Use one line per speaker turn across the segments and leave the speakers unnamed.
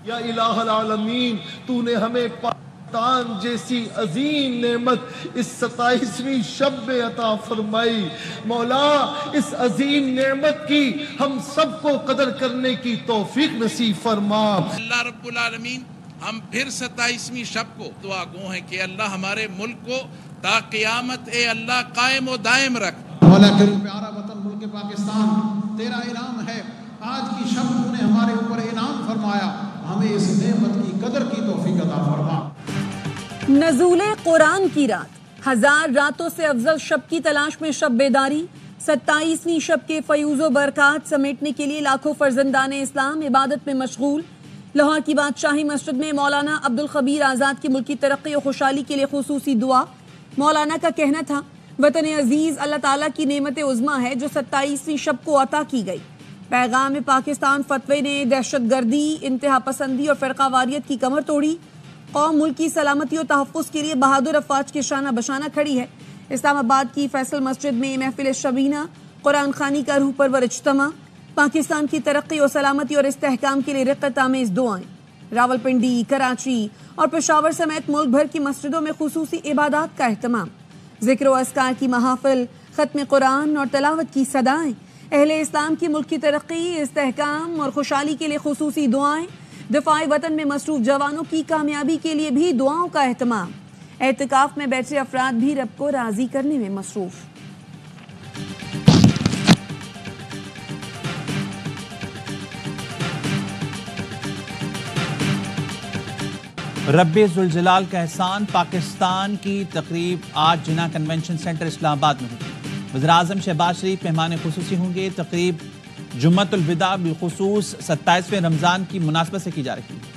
یا الہ العالمین تو نے ہمیں پاکستان جیسی عظیم نعمت اس 27ویں شب میں عطا فرمائی. مولا اس عظیم نعمت کی ہم سب کو قدر کرنے کی توفیق نصیب فرما.
اللہ رب العالمین ہم پھر 27ویں شب کو دعا گو ہیں کہ اللہ ہمارے ملک کو تا قیامت اے اللہ قائم و دائم رکھ.
مولا کریم پیارا وطن ملک پاکستان تیرا انعام ہے. آج کی شب تو نے ہمارے اوپر انعام فرمایا. ہمیں اس نعمت کی قدر کی توفیق عطا فرما.
نزول قرآن کی رات، 1000 راتوں سے افضل شب کی تلاش میں شب بیداری. 27ویں شب کے فیوز و برکات سمیٹنے کے لیے لاکھوں فرزندان اسلام عبادت میں مشغول. لاہور کی بادشاہی مسجد میں مولانا عبدالخبیر آزاد کی ملکی ترقی و خوشحالی کے لیے خصوصی دعا. مولانا کا کہنا تھا وطن عزیز اللہ تعالیٰ کی نعمت عظمیٰ ہے جو 27ویں شب کو عطا کی گئی. پیغام پاکستان فتوے نے دہشت گردی، انتہا پسندی اور فرقہ واریت کی کمر توڑی. قوم ملک کی سلامتی و تحفظ کے لیے بہادر افواج کے شانہ بشانہ کھڑی ہے. اسلام آباد کی فیصل مسجد میں محفل شبینہ قرآن خوانی کا روح پرور اجتماع. پاکستان کی ترقی و سلامتی اور استحکام کے لیے رقت آمیز دعائیں. راولپنڈی، کراچی اور پشاور سمیت ملک بھر کی مسجدوں میں خصوصی عبادات کا اہتمام. ذکر و اذکار کی محافل، ختم قرآن اور تلاوت کی صدائیں. اہل اسلام کی ملک کی ترقی، استحکام اور خوشحالی کے لیے خصوصی دعائیں. دفاع وطن میں مصروف جوانوں کی کامیابی کے لیے بھی دعاؤں کا اہتمام. اعتکاف میں بیٹھے افراد بھی رب کو راضی کرنے میں مصروف.
رب ذوالجلال کا احسان پاکستان کی تقریب آج جناح کنونشن سینٹر اسلام آباد میں ہوگی. وزیراعظم شہباز شریف مہمان خصوصی ہوں گے. تقریب جمعۃ الوداع بالخصوص 27ویں رمضان کی مناسبت سے کی جا رہی ہے.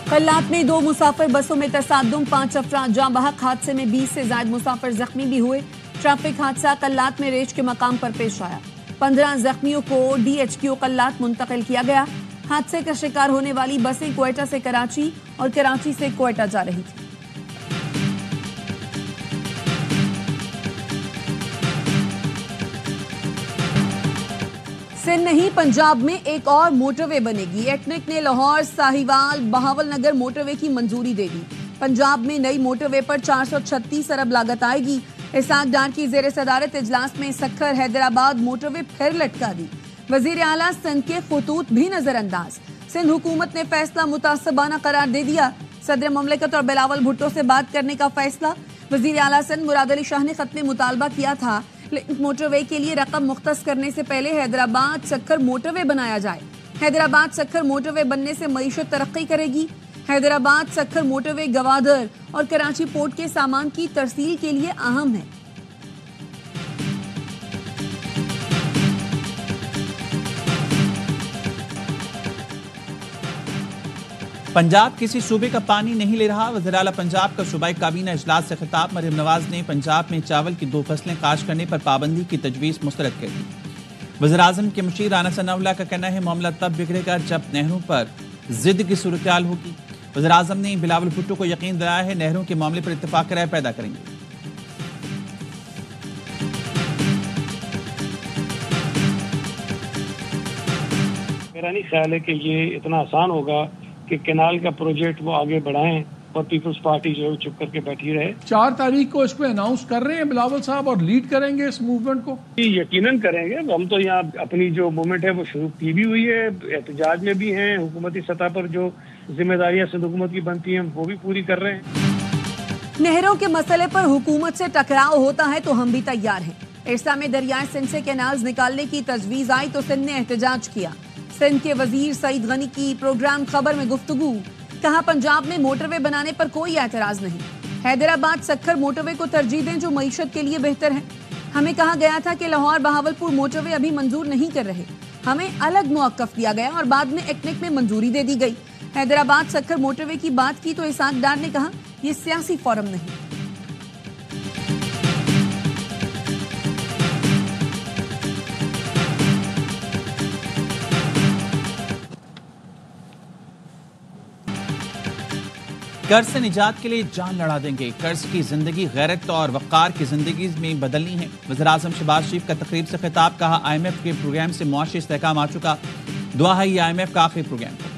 قلات میں 2 مسافر بسوں میں تصادم، 5 افراد جاں بحق. حادثے میں 20 سے زائد مسافر زخمی بھی ہوئے. ٹریفک حادثہ قلات میں ریچھ کے مقام پر پیش آیا. 15 زخمیوں کو DHQ قلات منتقل کیا گیا. حادثے کا شکار ہونے والی بسیں کوئٹہ سے کراچی اور کراچی سے کوئٹہ جا رہی تھی. سندھ نہیں پنجاب میں ایک اور موٹر وے بنے گی. ایٹنک نے لاہور، ساہیوال، بہاول نگر موٹر وے کی منظوری دے دی. پنجاب میں نئی موٹر وے پر 436 ارب لاگت آئے گی. اسحاق ڈار کی زیر صدارت اجلاس میں سکھر حیدرآباد موٹر وے پھر لٹکا دی. وزیر اعلیٰ سندھ کے خطوط بھی نظر انداز. سندھ حکومت نے فیصلہ متعصبانہ قرار دے دیا. صدر مملکت اور بلاول بھٹو سے بات کرنے کا فیصلہ. وزیر اعلیٰ سندھ مراد علی شاہ نے خط میں مطالبہ کیا تھا موٹر وے کے لیے رقم مختص کرنے سے پہلے حیدرآباد سکھر موٹر وے بنایا جائے. حیدرآباد سکھر موٹر وے بننے سے معیشت ترقی کرے گی. حیدرآباد سکھر موٹر وے گوادر اور کراچی پورٹ کے سامان کی ترسیل کے لیے اہم ہے.
پنجاب کسی صوبے کا پانی نہیں لے رہا. وزیر اعلیٰ پنجاب کا صوبائی کابینہ اجلاس سے خطاب. مریم نواز نے پنجاب میں چاول کی 2 فصلیں کاشت کرنے پر پابندی کی تجویز مسترد کر دی. وزیر اعظم کے مشیر رانا ثناءاللہ کا کہنا ہے معاملہ تب بگڑے گا جب نہروں پر ضد کی صورتحال ہوگی. وزیر اعظم نے بلاول بھٹو کو یقین دلایا ہے نہروں کے معاملے پر اتفاق رائے پیدا کریں گے.
میرا نہیں خیال ہے کہ یہ اتنا آسان ہوگا کہ کینال کا پروجیکٹ وہ آگے بڑھائیں اور پیپلز پارٹی جو ہے چپ کر کے بیٹھی رہے. 4
تاریخ کو اس پہ اناؤنس کر رہے ہیں بلاول صاحب اور لیڈ کریں گے اس موومنٹ کو.
یقیناً کریں گے. ہم تو یہاں اپنی جو موومنٹ ہے وہ شروع کی بھی ہوئی ہے. احتجاج میں بھی ہیں. حکومتی سطح پر جو ذمہ داریاں سندھ حکومت کی بنتی ہیں وہ بھی پوری کر رہے ہیں.
نہروں کے مسئلے پر حکومت سے ٹکراؤ ہوتا ہے تو ہم بھی تیار ہیں. ارسا میں دریائے سندھ سے کینالز نکالنے کی تجویز آئی تو سندھ نے احتجاج کیا. سندھ کے وزیر سعید غنی کی پروگرام خبر میں گفتگو. کہا پنجاب میں موٹر وے بنانے پر کوئی اعتراض نہیں. حیدرآباد سکھر موٹر وے کو ترجیح دیں جو معیشت کے لیے بہتر ہے. ہمیں کہا گیا تھا کہ لاہور بہاولپور موٹر وے ابھی منظور نہیں کر رہے. ہمیں الگ موقف دیا گیا اور بعد میں ایکنک میں منظوری دے دی گئی. حیدرآباد سکھر موٹر وے کی بات کی تو اسحاق ڈار نے کہا یہ سیاسی فورم نہیں.
قرض سے نجات کے لیے جان لڑا دیں گے، قرض کی زندگی غیرت اور وقار کی زندگی میں بدلنی ہے۔ وزیر اعظم شہباز شریف کا تقریب سے خطاب، کہا IMF کے پروگرام سے معاشی استحکام آ چکا، دعا ہے یہ IMF کا آخری پروگرام ہو۔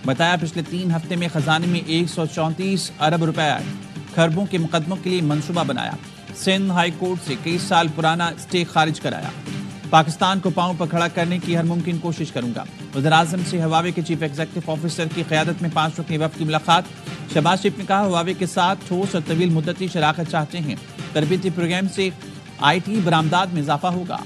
بتایا پچھلے 3 ہفتے میں خزانے میں 134 ارب روپے آئے، کھربوں کے مقدموں کے لیے منصوبہ بنایا، سندھ ہائی کورٹ سے کئی سال پرانا اسٹے خارج کرایا، پاکستان کو پاؤں پر کھڑا کرنے کی ہر ممکن کوشش کروں گا۔ وزیر اعظم سے ہواوے کے چیف ایگزیکٹو آفیسر کی قیادت میں 5 رکنی وفد کی ملاقات، شہباز شریف نے کہا ہواوے کے ساتھ ٹھوس اور طویل مدتی شراکت چاہتے ہیں، تربیتی پروگرام سے IT برآمدات میں اضافہ ہوگا۔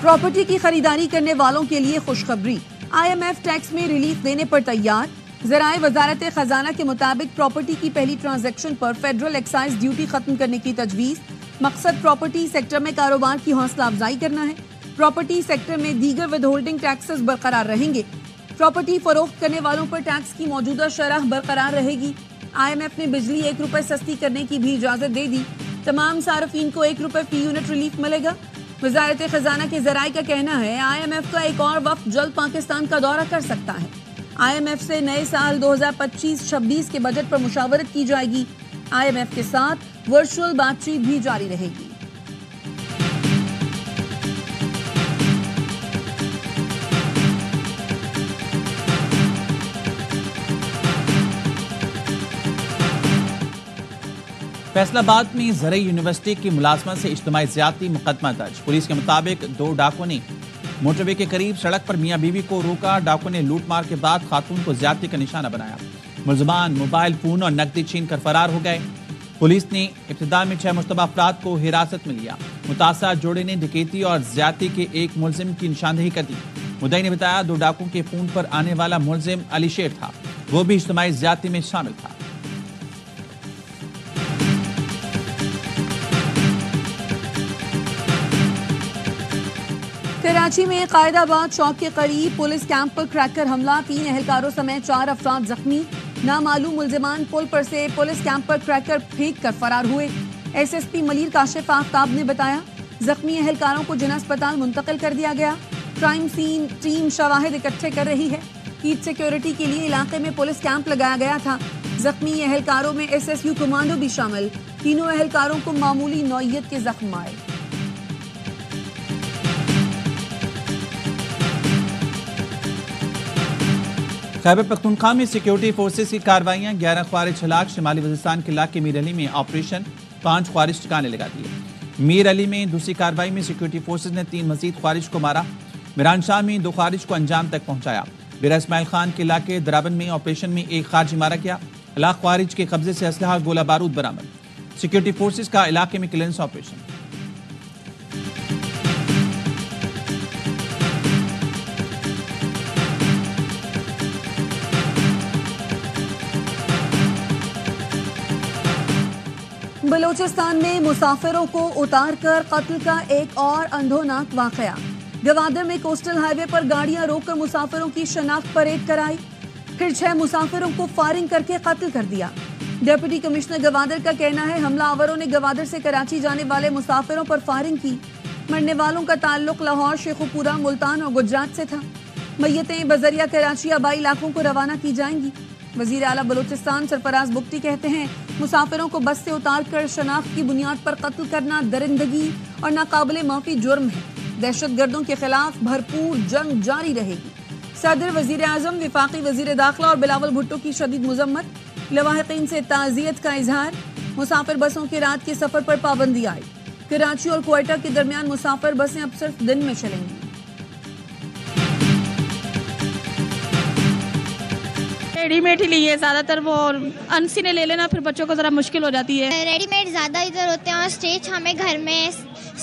پراپرٹی کی خریداری کرنے والوں کے لیے خوشخبری، IMF ٹیکس میں ریلیف دینے پر تیار۔ ذرائع وزارت خزانہ کے مطابق پراپرٹی کی پہلی ٹرانزیکشن پر فیڈرل ایکسائز ڈیوٹی ختم کرنے کی تجویز، مقصد پراپرٹی سیکٹر میں کاروبار کی حوصلہ افزائی کرنا ہے۔ پراپرٹی سیکٹر میں دیگر ود ہولڈنگ ٹیکسز برقرار رہیں گے۔ پراپرٹی فروخت کرنے والوں پر ٹیکس کی موجودہ شرح برقرار رہے گی۔ IMF نے بجلی 1 روپے سستی کرنے کی بھی اجازت دے دی، تمام صارفین کو 1 روپے فی یونٹ ریلیف ملے گا۔ وزارت خزانہ کے ذرائع کا کہنا ہے IMF کا ایک اور وفد جلد پاکستان کا دورہ کر سکتا ہے۔ IMF سے نئے سال 2025-26 کے بجٹ پر مشاورت کی جائے گی۔ IMF کے ساتھ ورچوئل بات چیت بھی جاری رہے گی۔
فیصل آباد میں زرعی یونیورسٹی کی ملازمت سے اجتماعی زیادتی مقدمہ درج۔ پولیس کے مطابق 2 ڈاکوں نے موٹر وے کے قریب سڑک پر میاں بیوی کو روکا، ڈاکوں نے لوٹ مار کے بعد خاتون کو زیادتی کا نشانہ بنایا، ملزمان موبائل فون اور نقدی چھین کر فرار ہو گئے۔ پولیس نے ابتدا میں 6 مشتبہ افراد کو حراست میں لیا۔ متاثرہ جوڑے نے ڈکیتی اور زیادتی کے ایک ملزم کی نشاندہی کر دی۔ مدعی نے بتایا 2 ڈاکوں کے فون پر آنے والا ملزم علی شیر تھا، وہ بھی اجتماعی زیادتی میں شامل تھا۔
کراچی میں قائد آباد چوک کے قریب پولیس کیمپ پر کریکر حملہ، 3 اہلکاروں سمیت 4 افراد زخمی، نامعلوم ملزمان پل پر سے پولیس کیمپ پر کریکر پھینک کر فرار ہوئے۔ SSP ملیر کاشف آفتاب نے بتایا زخمی اہلکاروں کو جنہ اسپتال منتقل کر دیا گیا۔ کرائم سین ٹیم شواہد اکٹھے کر رہی ہے۔ عید سیکیورٹی کے لیے علاقے میں پولیس کیمپ لگایا گیا تھا۔ زخمی اہلکاروں میں SSU کمانڈو بھی شامل، تینوں اہلکاروں کو معمولی نوعیت کے زخم آئے۔
خیبر پختونخوا میں سیکیورٹی فورسز کی کارروائیاں، 11 خوارج ہلاک۔ شمالی وزیرستان کے علاقے میر علی میں آپریشن، 5 خوارج ٹھکانے لگا دیے۔ میر علی میں دوسری کارروائی میں سیکیورٹی فورسز نے 3 مزید خوارج کو مارا۔ میران شاہ میں 2 خوارج کو انجام تک پہنچایا۔ بیرا اسماعیل خان کے علاقے درابن میں آپریشن میں 1 خارجی مارا گیا۔ ہلاک خوارج کے قبضے سے اسلحہ گولہ بارود برآمد۔ سیکیورٹی فورسز کا علاقے میں کلیئرنس آپریشن۔
بلوچستان میں مسافروں کو اتار کر قتل کا ایک اور اندھوناک واقعہ۔ گوادر میں کوسٹل ہائی وے پر گاڑیاں روک کر مسافروں کی شناخت پریڈ کرائی، پھر 6 مسافروں کو فائرنگ کر کے قتل کر دیا۔ ڈپٹی کمشنر گوادر کا کہنا ہے حملہ آوروں نے گوادر سے کراچی جانے والے مسافروں پر فائرنگ کی۔ مرنے والوں کا تعلق لاہور، شیخوپورہ، ملتان اور گجرات سے تھا۔ میتیں بذریعہ کراچی آبائی علاقوں کو روانہ کی جائیں گی۔ وزیر اعلیٰ بلوچستان سرفراز بگٹی کہتے ہیں مسافروں کو بس سے اتار کر شناخت کی بنیاد پر قتل کرنا درندگی اور ناقابل معافی جرم ہے۔ دہشت گردوں کے خلاف بھرپور جنگ جاری رہے گی۔ صدر، وزیر اعظم، وفاقی وزیر داخلہ اور بلاول بھٹو کی شدید مذمت، لواحقین سے تعزیت کا اظہار۔ مسافر بسوں کے رات کے سفر پر پابندی آئی۔ کراچی اور کوئٹہ کے درمیان مسافر بسیں اب صرف دن میں چلیں گی۔
ریڈی میڈ ہی لیے زیادہ تر، وہ انسی نے لے لینا پھر بچوں کو ذرا مشکل ہو جاتی ہے۔
ریڈی میڈ زیادہ ادھر ہوتے ہیں اور اسٹیچ ہمیں گھر میں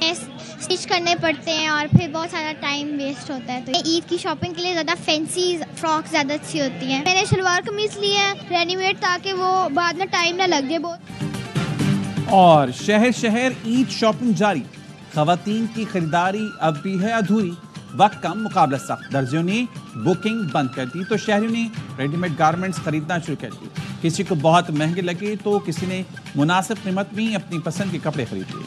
اسٹیچ کرنے پڑتے ہیں اور پھر بہت سارا ٹائم ویسٹ ہوتا ہے۔ تو عید کی شاپنگ کے لیے زیادہ فینسی فراک زیادہ اچھی ہوتی ہیں۔ میں نے شلوار قمیض لی ہے ریڈی میڈ تاکہ وہ بعد میں ٹائم نہ لگ جائے بہت۔
اور شہر شہر عید شاپنگ جاری، خواتین کی خریداری اب بھی ہے ادھوری۔ وقت کم مقابلہ سخت، درزیوں نے بکنگ بند کر دی تو شہریوں نے ریڈی میڈ گارمنٹس خریدنا شروع کر دی. کسی کو بہت مہنگے لگے تو کسی نے مناسب قیمت میں اپنی پسند کے کپڑے خرید لیے.